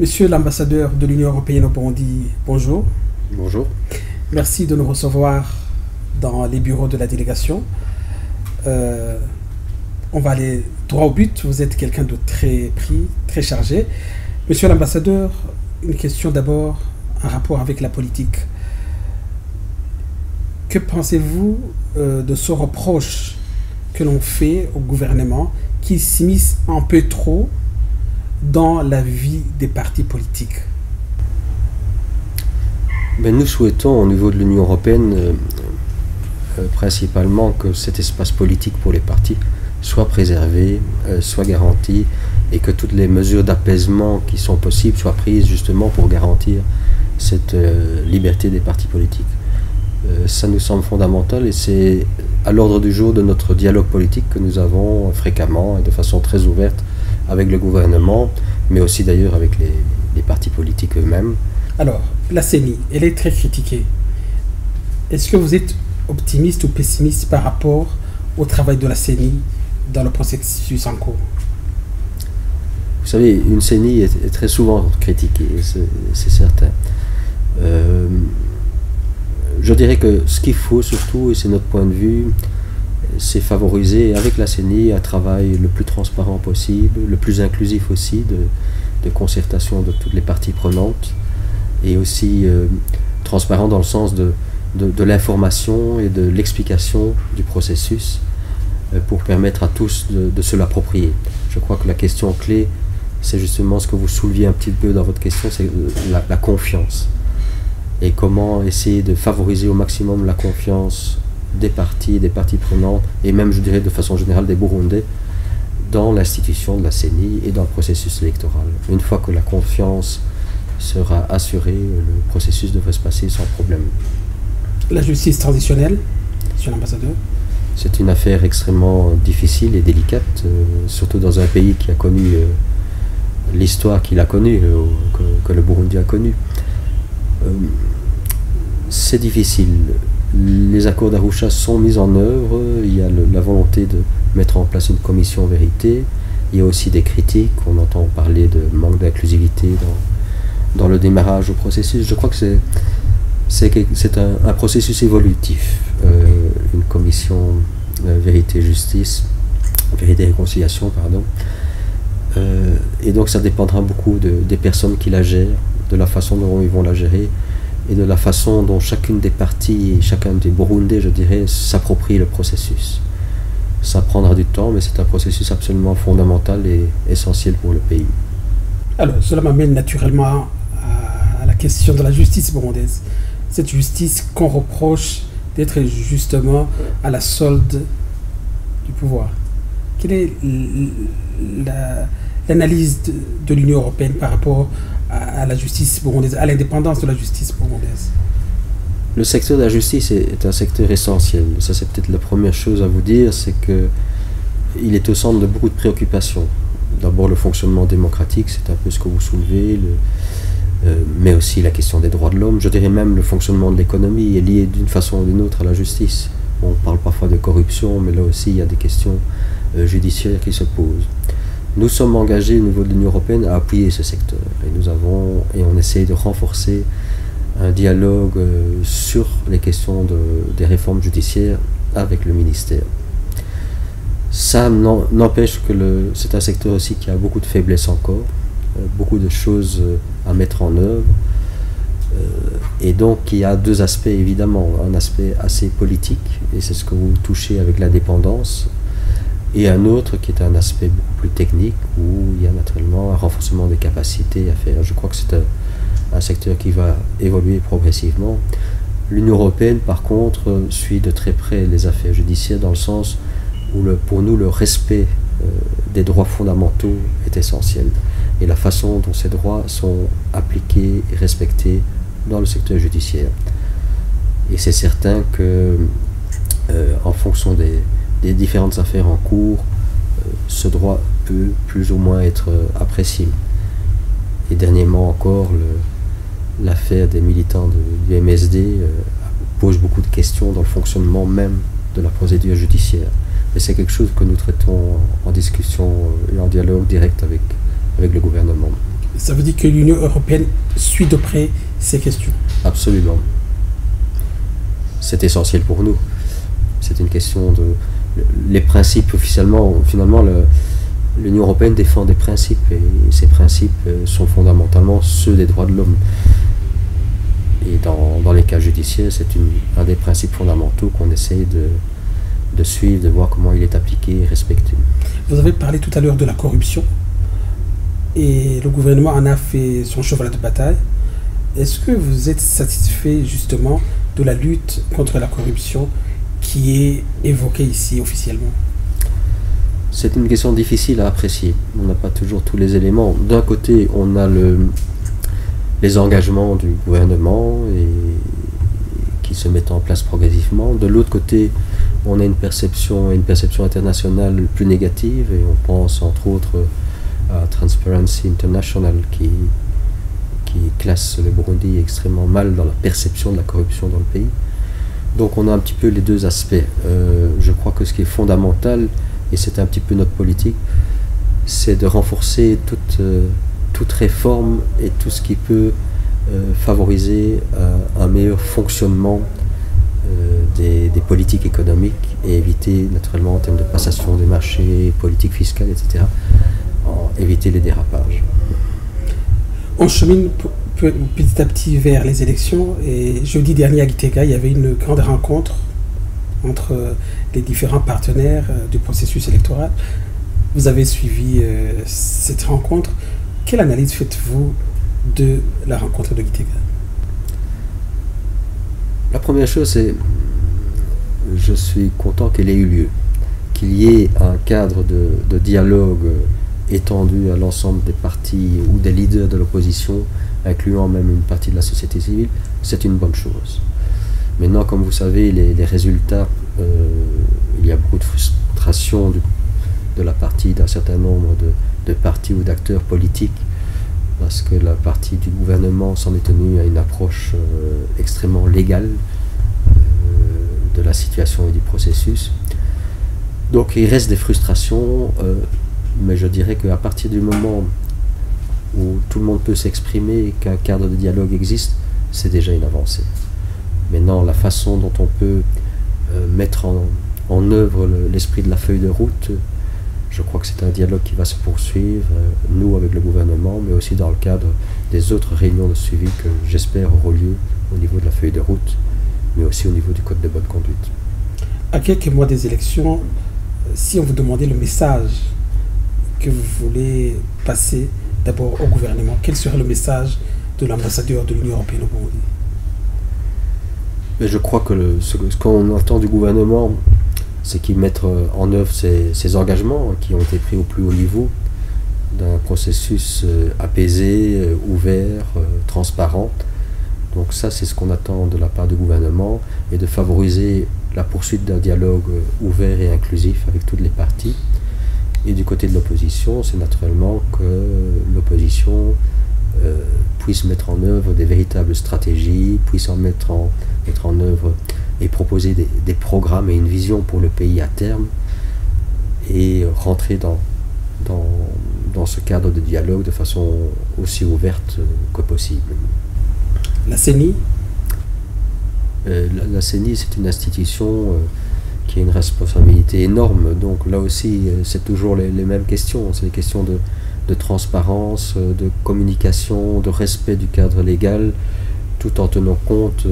Monsieur l'ambassadeur de l'Union européenne au Burundi, bonjour. Bonjour. Merci de nous recevoir dans les bureaux de la délégation. On va aller droit au but. Vous êtes quelqu'un de très pris, très chargé. Monsieur l'ambassadeur, une question d'abord en rapport avec la politique. Que pensez-vous de ce reproche que l'on fait au gouvernement qui s'immisce un peu trop dans la vie des partis politiques? Nous souhaitons au niveau de l'Union européenne principalement que cet espace politique pour les partis soit préservé, soit garanti, et que toutes les mesures d'apaisement qui sont possibles soient prises justement pour garantir cette liberté des partis politiques. Ça nous semble fondamental et c'est à l'ordre du jour de notre dialogue politique que nous avons fréquemment et de façon très ouverte avec le gouvernement, mais aussi d'ailleurs avec les partis politiques eux-mêmes. Alors, la CENI, elle est très critiquée. Est-ce que vous êtes optimiste ou pessimiste par rapport au travail de la CENI dans le processus en cours? Vous savez, une CENI est très souvent critiquée, c'est certain. Je dirais que ce qu'il faut surtout, et c'est notre point de vue, c'est favoriser avec la CENI un travail le plus transparent possible, le plus inclusif aussi, de concertation de toutes les parties prenantes, et aussi transparent dans le sens de l'information et de l'explication du processus pour permettre à tous de se l'approprier. Je crois que la question clé, c'est justement ce que vous souleviez un petit peu dans votre question, c'est la confiance. Et comment essayer de favoriser au maximum la confiance des partis prenantes, et même, je dirais, de façon générale, des Burundais, dans l'institution de la CENI et dans le processus électoral. Une fois que la confiance sera assurée, le processus devrait se passer sans problème. La justice transitionnelle, monsieur l'ambassadeur? C'est une affaire extrêmement difficile et délicate, surtout dans un pays qui a connu l'histoire qu'il a connue, que le Burundi a connue. C'est difficile. Les accords d'Arusha sont mis en œuvre, il y a la volonté de mettre en place une commission vérité, il y a aussi des critiques, on entend parler de manque d'inclusivité dans le démarrage du processus. Je crois que c'est un processus évolutif, une commission vérité-justice, vérité-réconciliation, pardon. Et donc ça dépendra beaucoup des personnes qui la gèrent, de la façon dont ils vont la gérer, et de la façon dont chacune des parties et chacun des Burundais, je dirais, s'approprie le processus. Ça prendra du temps, mais c'est un processus absolument fondamental et essentiel pour le pays. Alors, cela m'amène naturellement à la question de la justice burundaise. Cette justice qu'on reproche d'être justement à la solde du pouvoir. Quelle est l'analyse de l'Union européenne par rapport à la justice burundaise, à l'indépendance de la justice burundaise? Le secteur de la justice est un secteur essentiel. Ça, c'est peut-être la première chose à vous dire, c'est qu'il est au centre de beaucoup de préoccupations. D'abord, le fonctionnement démocratique, c'est un peu ce que vous soulevez, mais aussi la question des droits de l'homme. Je dirais même le fonctionnement de l'économie est lié d'une façon ou d'une autre à la justice. On parle parfois de corruption, mais là aussi, il y a des questions judiciaires qui se posent. Nous sommes engagés au niveau de l'Union européenne à appuyer ce secteur et on essaie de renforcer un dialogue sur les questions des réformes judiciaires avec le ministère. Ça n'empêche que c'est un secteur aussi qui a beaucoup de faiblesses encore, beaucoup de choses à mettre en œuvre, et donc il y a deux aspects évidemment, un aspect assez politique, et c'est ce que vous touchez avec l'indépendance, et un autre qui est un aspect beaucoup plus technique où il y a naturellement un renforcement des capacités à faire. Je crois que c'est un secteur qui va évoluer progressivement. L'Union européenne, par contre, suit de très près les affaires judiciaires dans le sens où pour nous le respect des droits fondamentaux est essentiel et la façon dont ces droits sont appliqués et respectés dans le secteur judiciaire. Et c'est certain que en fonction des différentes affaires en cours, ce droit peut plus ou moins être apprécié. Et dernièrement encore, l'affaire des militants du MSD pose beaucoup de questions dans le fonctionnement même de la procédure judiciaire. Et c'est quelque chose que nous traitons en discussion et en dialogue direct avec le gouvernement. Ça veut dire que l'Union européenne suit de près ces questions. Absolument. C'est essentiel pour nous. C'est une question de... Les principes, finalement, l'Union européenne défend des principes, et ces principes sont fondamentalement ceux des droits de l'homme. Et dans les cas judiciaires, c'est un des principes fondamentaux qu'on essaie de suivre, de voir comment il est appliqué et respecté. Vous avez parlé tout à l'heure de la corruption, et le gouvernement en a fait son cheval de bataille. Est-ce que vous êtes satisfait justement de la lutte contre la corruption qui est évoquée ici officiellement? C'est une question difficile à apprécier. On n'a pas toujours tous les éléments. D'un côté, on a les engagements du gouvernement qui se mettent en place progressivement. De l'autre côté, on a une perception internationale plus négative, et on pense entre autres à Transparency International qui classe le Burundi extrêmement mal dans la perception de la corruption dans le pays. Donc on a un petit peu les deux aspects. Je crois que ce qui est fondamental, et c'est un petit peu notre politique, c'est de renforcer toute réforme et tout ce qui peut favoriser un meilleur fonctionnement des politiques économiques, et éviter naturellement en termes de passation des marchés, politique fiscale, etc., éviter les dérapages. On chemine petit à petit vers les élections, et jeudi dernier à Gitega, il y avait une grande rencontre entre les différents partenaires du processus électoral. Vous avez suivi cette rencontre. Quelle analyse faites-vous de la rencontre de Gitega? La première chose, c'est je suis content qu'elle ait eu lieu, qu'il y ait un cadre de dialogue étendu à l'ensemble des partis ou des leaders de l'opposition, incluant même une partie de la société civile. C'est une bonne chose. Maintenant, comme vous savez, les résultats, il y a beaucoup de frustration de la partie d'un certain nombre de partis ou d'acteurs politiques, parce que la partie du gouvernement s'en est tenue à une approche extrêmement légale de la situation et du processus. Donc il reste des frustrations, mais je dirais qu'à partir du moment où tout le monde peut s'exprimer et qu'un cadre de dialogue existe, c'est déjà une avancée. Maintenant, la façon dont on peut mettre en œuvre l'esprit de la feuille de route, je crois que c'est un dialogue qui va se poursuivre, nous avec le gouvernement, mais aussi dans le cadre des autres réunions de suivi que j'espère auront lieu au niveau de la feuille de route, mais aussi au niveau du code de bonne conduite. À quelques mois des élections, si on vous demandait le message que vous voulez passer d'abord au gouvernement, quel serait le message de l'ambassadeur de l'Union européenne au Burundi? Mais je crois que ce qu'on attend du gouvernement, c'est qu'il mette en œuvre ces engagements qui ont été pris au plus haut niveau d'un processus apaisé, ouvert, transparent. Donc ça, c'est ce qu'on attend de la part du gouvernement, et de favoriser la poursuite d'un dialogue ouvert et inclusif avec toutes les parties. Et du côté de l'opposition, c'est naturellement que l'opposition puisse mettre en œuvre des véritables stratégies, puisse mettre en œuvre et proposer des programmes et une vision pour le pays à terme, et rentrer dans ce cadre de dialogue de façon aussi ouverte que possible. La CENI? La CENI, c'est une institution qui a une responsabilité énorme. Donc là aussi, c'est toujours les mêmes questions. C'est des questions de transparence, de communication, de respect du cadre légal, tout en tenant compte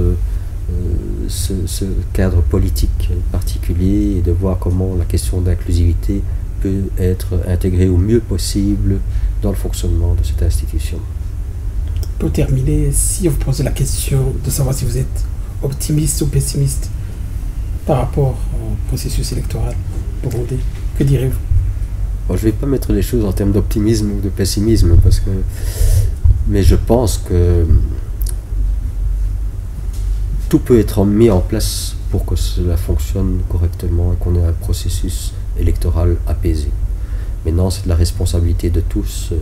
ce cadre politique particulier, et de voir comment la question d'inclusivité peut être intégrée au mieux possible dans le fonctionnement de cette institution. Pour terminer, si on vous pose la question de savoir si vous êtes optimiste ou pessimiste par rapport au processus électoral burundais, que direz-vous? Bon, je ne vais pas mettre les choses en termes d'optimisme ou de pessimisme, mais je pense que tout peut être mis en place pour que cela fonctionne correctement et qu'on ait un processus électoral apaisé. Maintenant, c'est de la responsabilité de tous,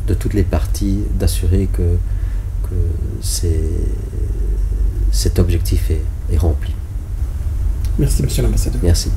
de toutes les parties, d'assurer que cet objectif est rempli. Merci, monsieur l'ambassadeur. Merci.